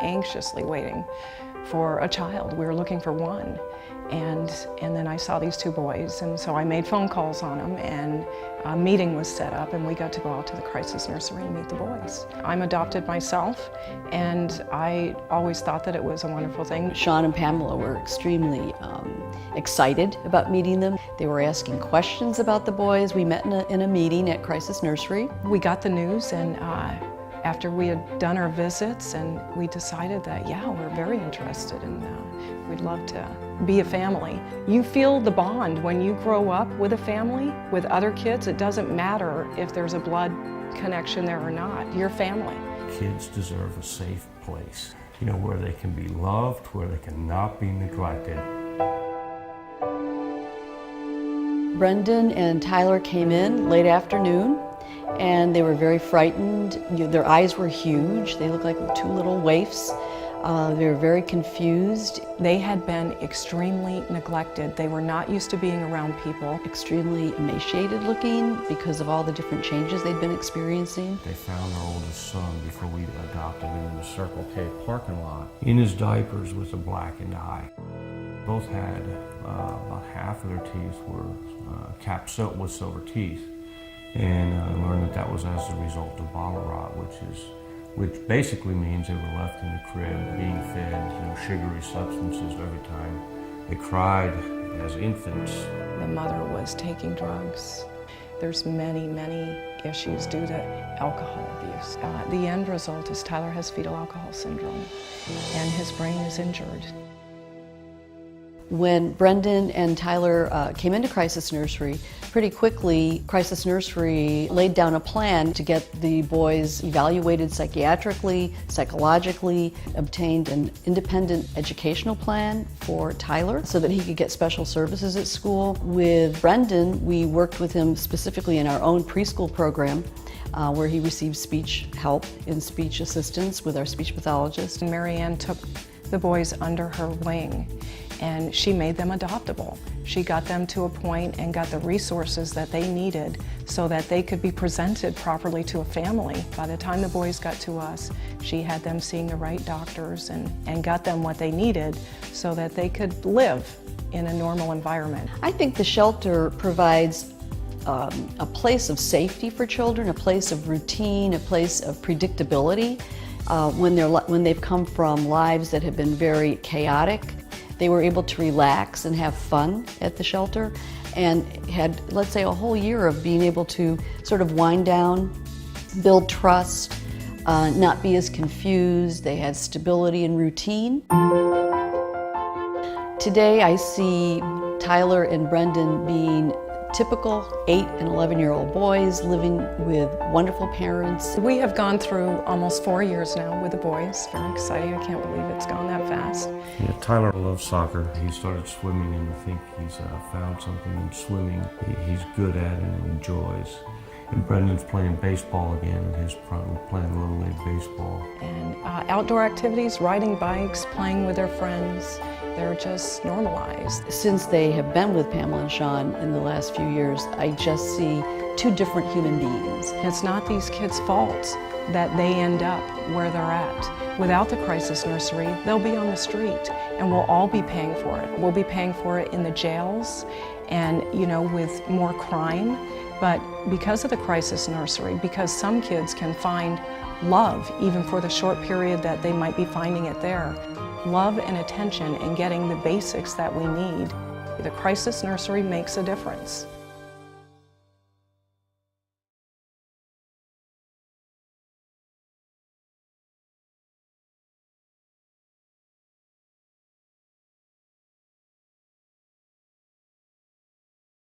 anxiously waiting for a child. We were looking for one. And then I saw these two boys, and so I made phone calls on them, and a meeting was set up, and we got to go out to the crisis nursery and meet the boys. I'm adopted myself, and I always thought that it was a wonderful thing. Sean and Pamela were extremely excited about meeting them. They were asking questions about the boys. We met in a meeting at Crisis Nursery. We got the news, and after we had done our visits, and we decided that, yeah, we're very interested, and we'd love to be a family. You feel the bond when you grow up with a family, with other kids. It doesn't matter if there's a blood connection there or not. You're family. Kids deserve a safe place, where they can be loved, where they can not be neglected. Brendan and Tyler came in late afternoon, and they were very frightened. Their eyes were huge. They looked like two little waifs. They were very confused. They had been extremely neglected. They were not used to being around people. Extremely emaciated looking because of all the different changes they'd been experiencing. They found our oldest son before we adopted him in the Circle K parking lot, in his diapers with a blackened eye. Both had about half of their teeth were capped with silver teeth. And I learned that was as a result of bottle rot, which basically means they were left in the crib being fed sugary substances every time they cried as infants. The mother was taking drugs. There's many, many issues due to alcohol abuse. The end result is Tyler has fetal alcohol syndrome, and his brain is injured. When Brendan and Tyler came into Crisis Nursery, pretty quickly Crisis Nursery laid down a plan to get the boys evaluated psychiatrically, psychologically, obtained an independent educational plan for Tyler so that he could get special services at school. With Brendan, we worked with him specifically in our own preschool program, where he received speech help and speech assistance with our speech pathologist. And Marianne took the boys under her wing, and she made them adoptable. She got them to a point and got the resources that they needed so that they could be presented properly to a family. By the time the boys got to us, she had them seeing the right doctors and got them what they needed so that they could live in a normal environment. I think the shelter provides a place of safety for children, a place of routine, a place of predictability. When they've come from lives that have been very chaotic, they were able to relax and have fun at the shelter and had, let's say, a whole year of being able to sort of wind down, build trust, not be as confused. They had stability and routine. Today I see Tyler and Brendan being typical 8 and 11-year-old boys living with wonderful parents. We have gone through almost 4 years now with the boys. Very exciting. I can't believe it's gone that fast. Yeah, Tyler loves soccer. He started swimming, and I think he's found something in swimming he's good at and enjoys. And Brendan's playing baseball again, and we're playing Little League baseball. And outdoor activities, riding bikes, playing with their friends, they're just normalized. Since they have been with Pamela and Sean in the last few years, I just see two different human beings. It's not these kids' fault that they end up where they're at. Without the Crisis Nursery, they'll be on the street, and we'll all be paying for it. We'll be paying for it in the jails and, with more crime. But because of the Crisis Nursery, because some kids can find love even for the short period that they might be finding it there, love and attention and getting the basics that we need, the Crisis Nursery makes a difference.